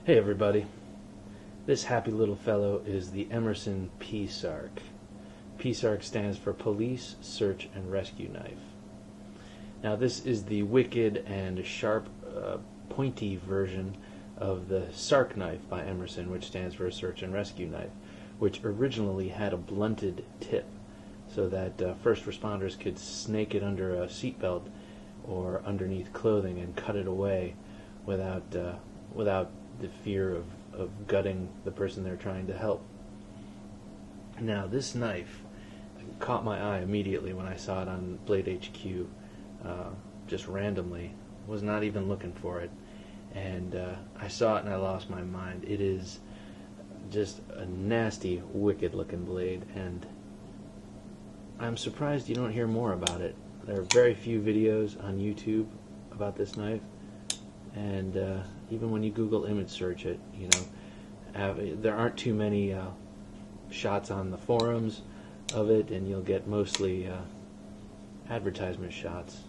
Hey everybody, this happy little fellow is the Emerson P-SARK. P-SARK stands for Police Search and Rescue Knife. Now this is the wicked and sharp, pointy version of the SARK knife by Emerson, which stands for Search and Rescue Knife, which originally had a blunted tip so that first responders could snake it under a seatbelt or underneath clothing and cut it away without the fear of gutting the person they're trying to help. Now this knife caught my eye immediately when I saw it on Blade HQ, just randomly. Was not even looking for it, and I saw it and I lost my mind. It is just a nasty, wicked looking blade, and I'm surprised you don't hear more about it. There are very few videos on YouTube about this knife, and even when you Google image search it, there aren't too many shots on the forums of it, and you'll get mostly advertisement shots.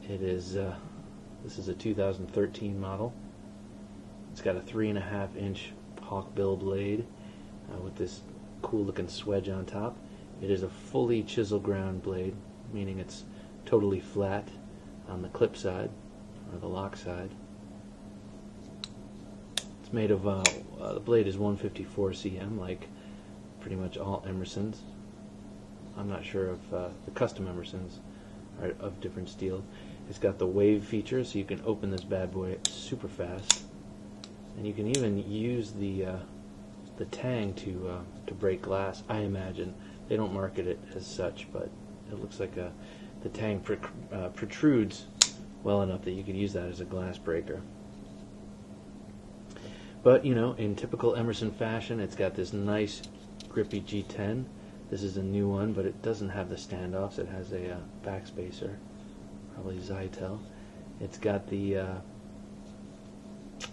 It is this is a 2013 model. It's got a 3.5-inch hawkbill blade with this cool looking swedge on top. It is a fully chisel ground blade, meaning it's totally flat on the clip side or the lock side. It's made of the blade is 154 cm, like pretty much all Emersons. I'm not sure if the custom Emersons are of different steel. It's got the wave feature, so you can open this bad boy super fast, and you can even use the tang to break glass. I imagine they don't market it as such, but it looks like the tang protrudes well enough that you could use that as a glass breaker. But in typical Emerson fashion, it's got this nice Grippy G10. This is a new one, but it doesn't have the standoffs. It has a backspacer, probably Zytel. It's got the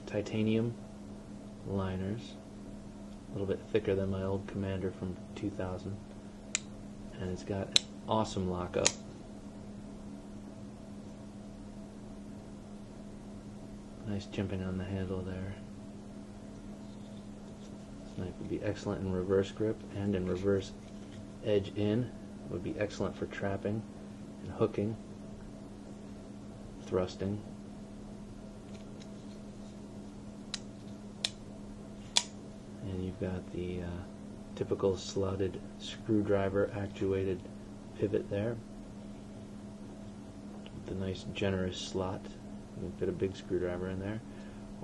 titanium liners, a little bit thicker than my old Commander from 2000, and it's got awesome lockup. Nice jimping on the handle there. This knife would be excellent in reverse grip and in reverse edge in. It would be excellent for trapping and hooking, thrusting. And you've got the typical slotted screwdriver actuated pivot there with a nice generous slot. You can fit a big screwdriver in there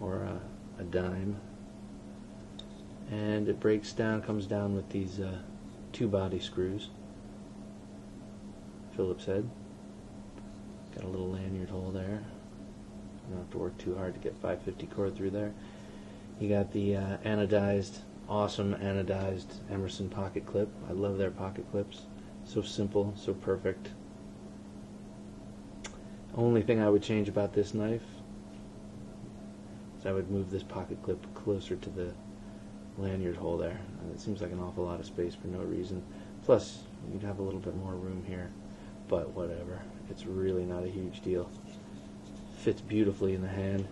or a dime, and it breaks down, comes down with these two body screws, Phillips head. Got a little lanyard hole there. You don't have to work too hard to get 550 cord through there. You got the anodized, awesome anodized Emerson pocket clip. I love their pocket clips. So simple, so perfect. Only thing I would change about this knife is I would move this pocket clip closer to the lanyard hole there. It seems like an awful lot of space for no reason. Plus, you'd have a little bit more room here, but whatever. It's really not a huge deal. Fits beautifully in the hand.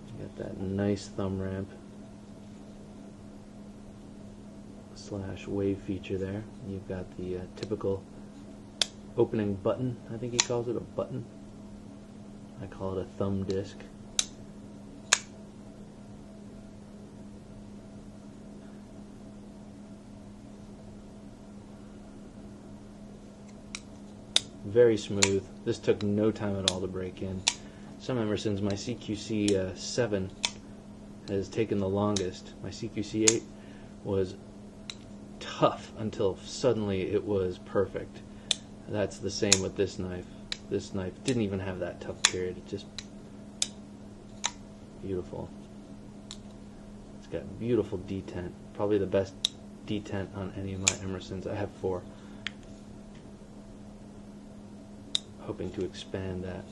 You got that nice thumb ramp / wave feature there. You've got the typical opening button. I think he calls it a button. I call it a thumb disc. Very smooth. This took no time at all to break in. Some Emersons, my CQC 7 has taken the longest. My CQC 8 was tough until suddenly it was perfect. That's the same with this knife. This knife didn't even have that tough period. It's just beautiful. It's got beautiful detent. Probably the best detent on any of my Emersons. I have 4. Hoping to expand that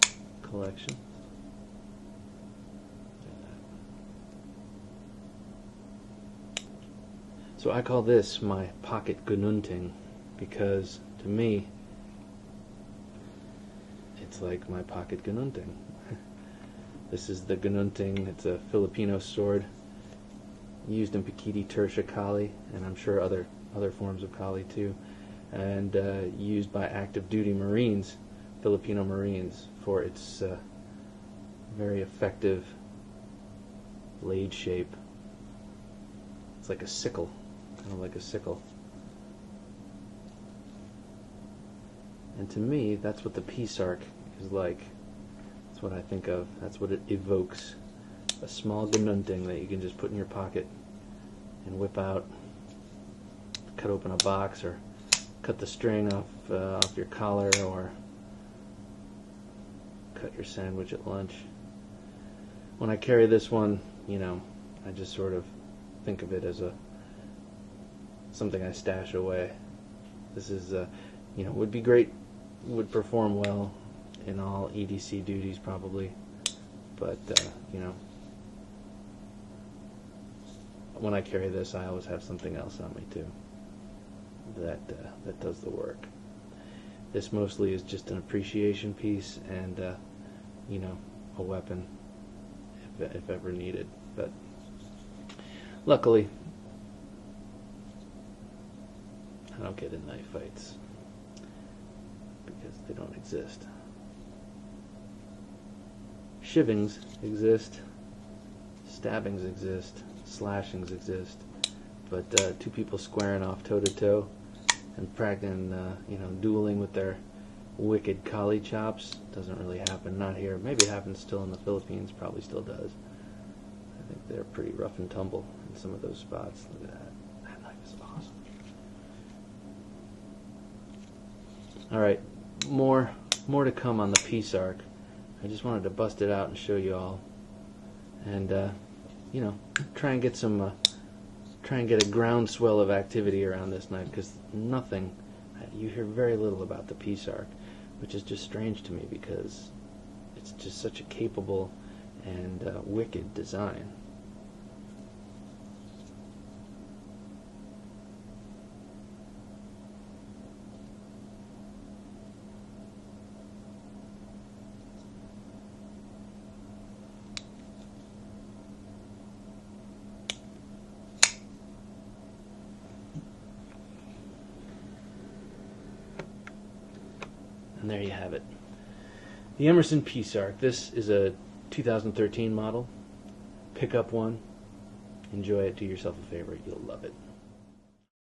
collection. So I call this my pocket Gununting because to me it's like my pocket Gununting. This is the Gununting. It's a Filipino sword used in Pakiti Tertia Kali, and I'm sure other forms of Kali too, and used by active duty Marines, Filipino Marines, for its very effective blade shape. It's like a sickle, kind of like a sickle. And to me, that's what the P-SARK is like. That's what I think of. That's what it evokes. A small Gununting that you can just put in your pocket and whip out, cut open a box, or cut the string off your collar, or cut your sandwich at lunch. When I carry this one, you know, I just sort of think of it as something I stash away. This is, you know, would be great, would perform well in all EDC duties probably, but you know, when I carry this, I always have something else on me too that does the work. This mostly is just an appreciation piece and you know, a weapon if ever needed. But luckily, I don't get in knife fights because they don't exist. Shivings exist, stabbings exist, slashings exist, but two people squaring off toe to toe and practicing, you know, dueling with their wicked Kali chops doesn't really happen. Not here. Maybe it happens still in the Philippines. Probably still does. I think they're pretty rough and tumble in some of those spots. Look at that. That knife is awesome. All right, more to come on the P-SARK. I just wanted to bust it out and show you all, and you know, try and get a groundswell of activity around this knife, because you hear very little about the P-SARK, which is just strange to me because it's just such a capable and wicked design. And there you have it. The Emerson P-SARK. This is a 2013 model. Pick up one. Enjoy it. Do yourself a favor. You'll love it.